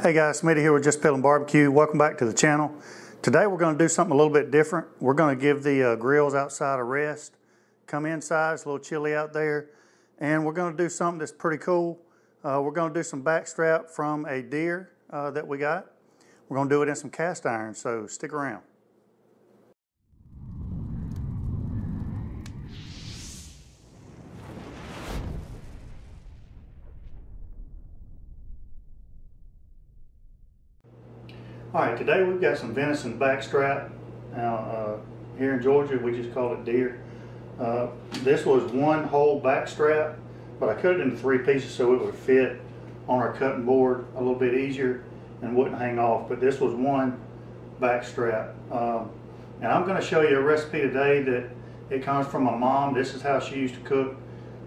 Hey guys, Smitty here with Just Piddlin Barbecue. Welcome back to the channel. Today we're going to do something a little bit different. We're going to give the grills outside a rest. Come inside, it's a little chilly out there. And we're going to do something that's pretty cool. We're going to do some backstrap from a deer that we got. We're going to do it in some cast iron, so stick around. Alright, today we've got some venison backstrap. Now, here in Georgia, we just call it deer. This was one whole backstrap, but I cut it into 3 pieces so it would fit on our cutting board a little bit easier and wouldn't hang off. But this was one backstrap. And I'm going to show you a recipe today that it comes from my mom. This is how she used to cook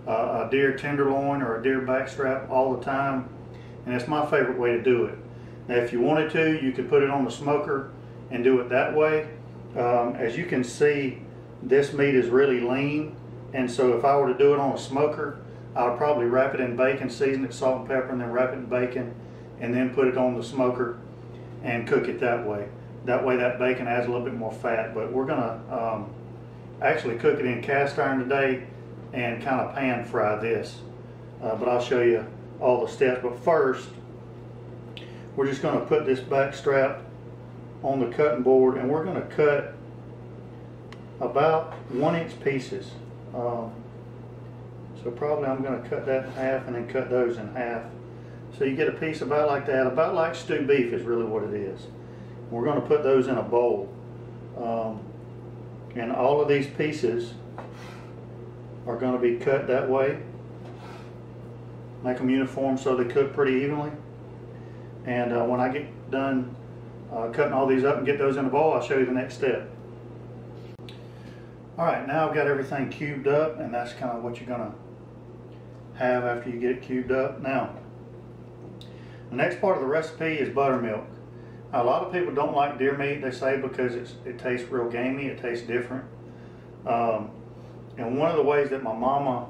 a deer tenderloin or a deer backstrap all the time. And it's my favorite way to do it. Now, if you wanted to, you could put it on the smoker and do it that way. As you can see, this meat is really lean, and so if I were to do it on a smoker, I would probably wrap it in bacon, season it salt and pepper, and then wrap it in bacon, and then put it on the smoker and cook it that way. That way that bacon adds a little bit more fat, but we're gonna actually cook it in cast iron today and kind of pan fry this. But I'll show you all the steps. But first, we're just going to put this back strap on the cutting board, and we're going to cut about 1-inch pieces. So probably I'm going to cut that in half and then cut those in half. So you get a piece about like that, about like stewed beef is really what it is. We're going to put those in a bowl. And all of these pieces are going to be cut that way. Make them uniform so they cook pretty evenly. And when I get done cutting all these up and get those in a bowl, I'll show you the next step. Alright, now I've got everything cubed up, and that's kind of what you're going to have after you get it cubed up. Now, the next part of the recipe is buttermilk. A lot of people don't like deer meat, they say, because it tastes real gamey, it tastes different. And one of the ways that my mama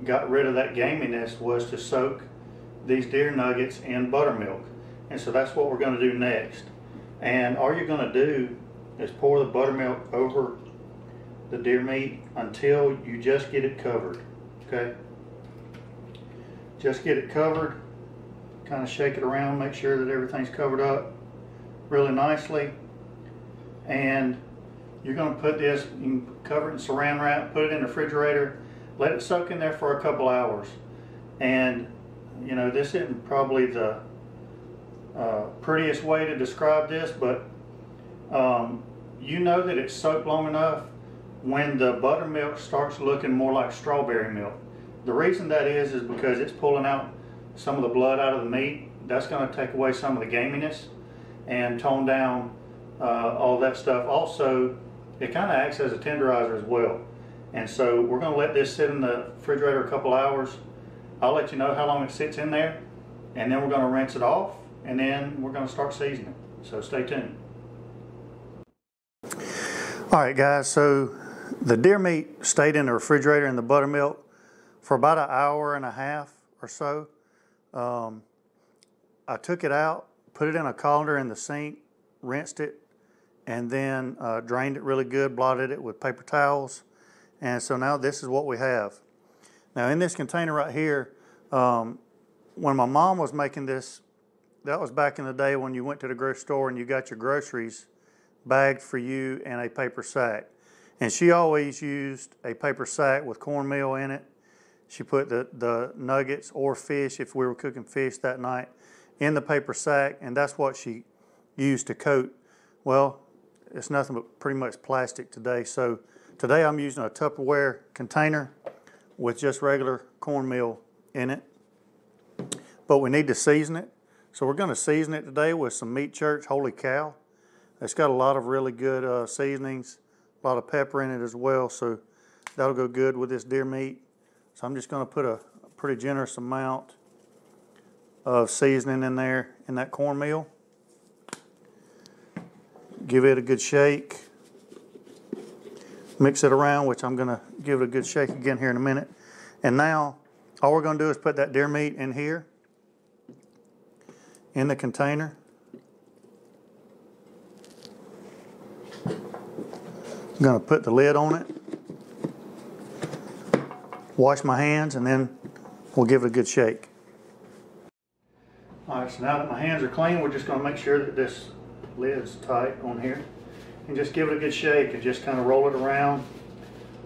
got rid of that gaminess was to soak these deer nuggets in buttermilk. And so that's what we're going to do next. And all you're going to do is pour the buttermilk over the deer meat until you just get it covered. Okay? Just get it covered. Kind of shake it around, make sure that everything's covered up really nicely. And you're going to put this, you can cover it in saran wrap, put it in the refrigerator, let it soak in there for a couple hours. And you know, this isn't probably the prettiest way to describe this, but you know that it's soaked long enough when the buttermilk starts looking more like strawberry milk. The reason that is because it's pulling out some of the blood out of the meat. That's going to take away some of the gaminess and tone down all that stuff. Also, it kind of acts as a tenderizer as well. And so we're going to let this sit in the refrigerator a couple hours. I'll let you know how long it sits in there, and then we're going to rinse it off, and then we're going to start seasoning. So stay tuned. Alright guys, so the deer meat stayed in the refrigerator in the buttermilk for about an hour and a half or so. I took it out, put it in a colander in the sink, rinsed it, and then drained it really good, blotted it with paper towels. And so now this is what we have. Now in this container right here, when my mom was making this, that was back in the day when you went to the grocery store and you got your groceries bagged for you in a paper sack. And she always used a paper sack with cornmeal in it. She put the nuggets or fish, if we were cooking fish that night, in the paper sack, and that's what she used to coat. Well, it's nothing but pretty much plastic today. So today I'm using a Tupperware container with just regular cornmeal in it. But we need to season it. So we're going to season it today with some Meat Church Holy Cow. It's got a lot of really good seasonings, a lot of pepper in it as well. So that'll go good with this deer meat. So I'm just going to put a pretty generous amount of seasoning in there in that cornmeal. Give it a good shake. Mix it around, which I'm going to give it a good shake again here in a minute. And now all we're going to do is put that deer meat in here in the container. I'm going to put the lid on it, wash my hands, and then we'll give it a good shake. Alright, so now that my hands are clean, we're just going to make sure that this lid's tight on here. And just give it a good shake and just kind of roll it around.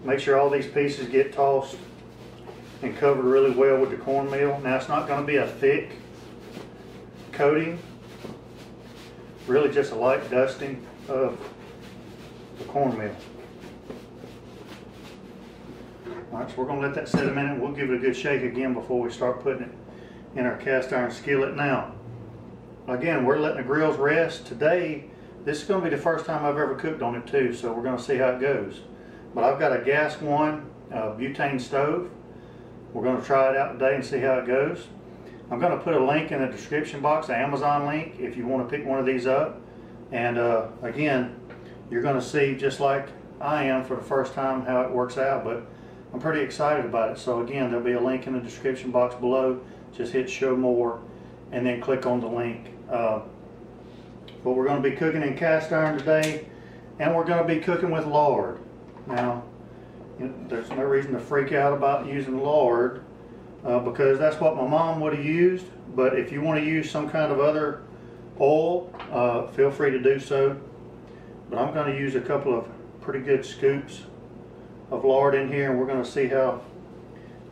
Make sure all these pieces get tossed and covered really well with the cornmeal. Now, it's not going to be a thick coating, really just a light dusting of the cornmeal. Alright, so we're going to let that sit a minute. We'll give it a good shake again before we start putting it in our cast iron skillet. Now, again, we're letting the grills rest. Today, this is going to be the first time I've ever cooked on it too, so we're going to see how it goes. But I've got a gas one butane stove. We're going to try it out today and see how it goes. I'm going to put a link in the description box, an Amazon link, if you want to pick one of these up. And again, you're going to see, just like I am for the first time, how it works out. But I'm pretty excited about it. So again, there'll be a link in the description box below. Just hit show more and then click on the link. But we're going to be cooking in cast iron today, and we're going to be cooking with lard. Now, there's no reason to freak out about using lard because that's what my mom would have used. But if you want to use some kind of other oil, feel free to do so. But I'm going to use a couple of pretty good scoops of lard in here, and we're going to see how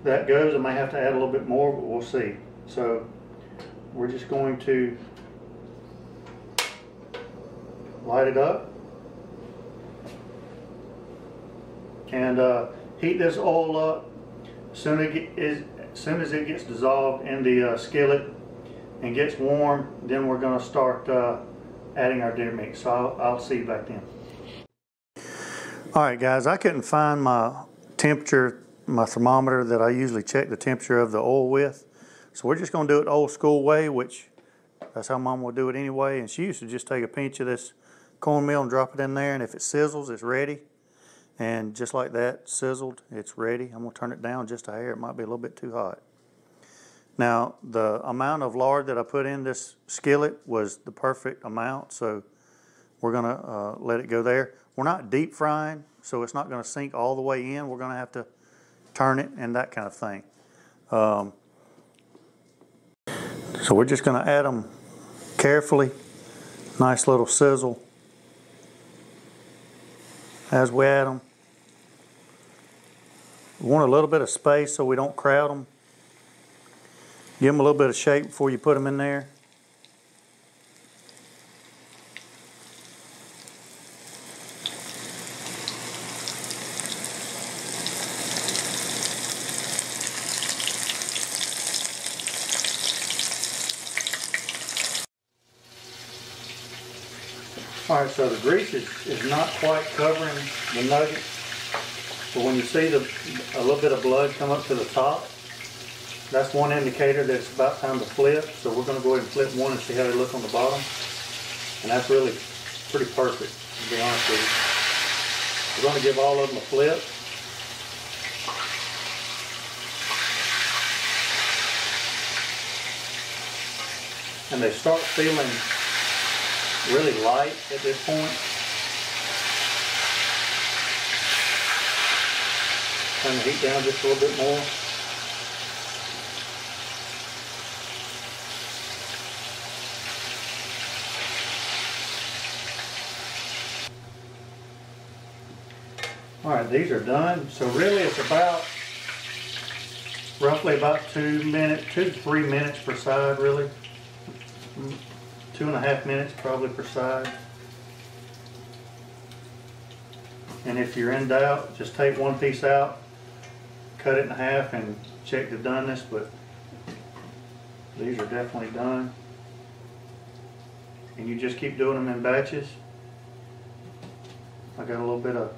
that goes. I may have to add a little bit more, but we'll see. So we're just going to light it up and heat this oil up. As soon as it gets dissolved in the skillet and gets warm, then we're going to start adding our deer meat. So I'll see you back then. Alright guys, I couldn't find my temperature, my thermometer that I usually check the temperature of the oil with. So we're just going to do it the old school way, which that's how Mom will do it anyway. And she used to just take a pinch of this cornmeal and drop it in there, and if it sizzles, it's ready. And just like that, sizzled, it's ready. I'm going to turn it down just a hair. It might be a little bit too hot. Now, the amount of lard that I put in this skillet was the perfect amount, so we're going to let it go there. We're not deep frying, so it's not going to sink all the way in. We're going to have to turn it and that kind of thing. So we're just going to add them carefully. Nice little sizzle as we add them. We want a little bit of space so we don't crowd them. Give them a little bit of shake before you put them in there. Alright, so the grease is not quite covering the nuggets, but when you see a little bit of blood come up to the top, that's one indicator that it's about time to flip. So we're going to go ahead and flip one and see how they look on the bottom. And that's really pretty perfect, to be honest with you. We're going to give all of them a flip. And they start feeling really light at this point. Turn the heat down just a little bit more. Alright, these are done. So really it's about roughly about 2 to 3 minutes per side, really. 2.5 minutes probably per side. And if you're in doubt, just take one piece out, cut it in half, and check the doneness. But these are definitely done. And you just keep doing them in batches. I got a little bit of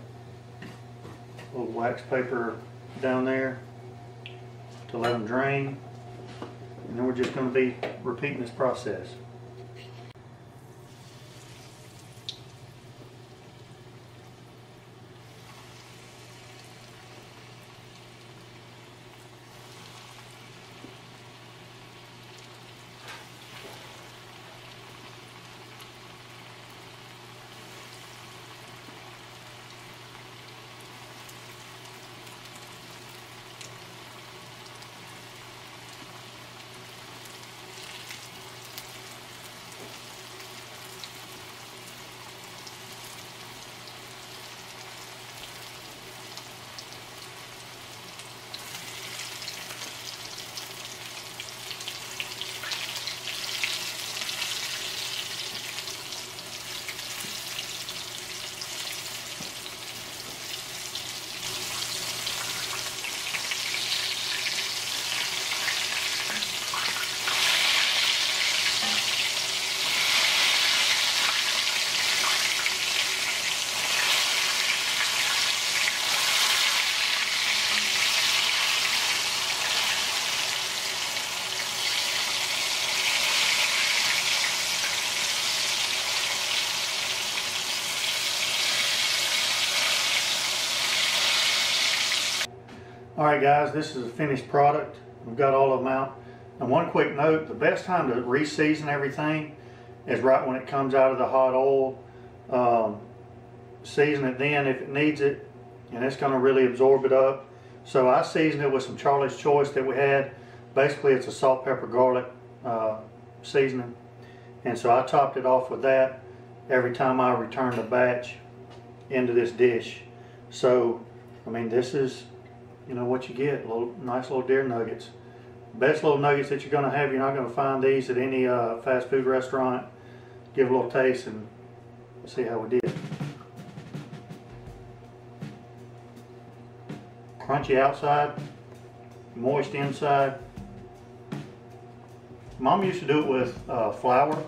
wax paper down there to let them drain. And then we're just going to be repeating this process. Alright guys, this is a finished product. We've got all of them out. And one quick note, the best time to re-season everything is right when it comes out of the hot oil. Season it then if it needs it, and it's going to really absorb it up. So I seasoned it with some Charlie's Choice that we had. Basically it's a salt, pepper, garlic seasoning. And so I topped it off with that every time I returned a batch into this dish. So, I mean, this is, you know, what you get, nice little deer nuggets. Best little nuggets that you're going to have. You're not going to find these at any fast food restaurant. Give it a little taste and we'll see how we did. Crunchy outside, moist inside. Mom used to do it with flour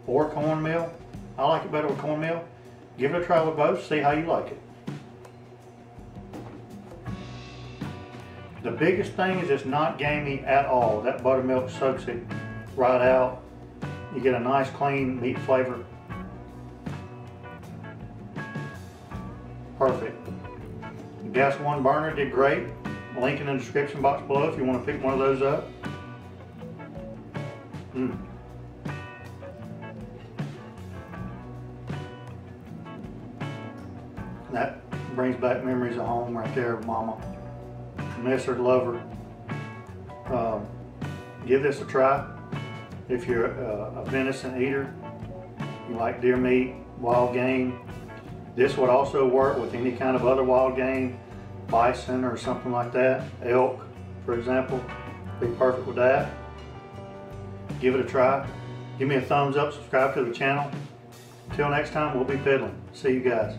or cornmeal. I like it better with cornmeal. Give it a try with both, see how you like it. The biggest thing is it's not gamey at all. That buttermilk soaks it right out. You get a nice clean meat flavor. Perfect. The gas one burner did great. Link in the description box below if you want to pick one of those up. That brings back memories of home right there with Mama. Miss her, love her. Give this a try. If you're a venison eater, you like deer meat, wild game, this would also work with any kind of other wild game, bison or something like that, elk, for example. Be perfect with that. Give it a try. Give me a thumbs up, subscribe to the channel. Until next time, we'll be piddling. See you guys.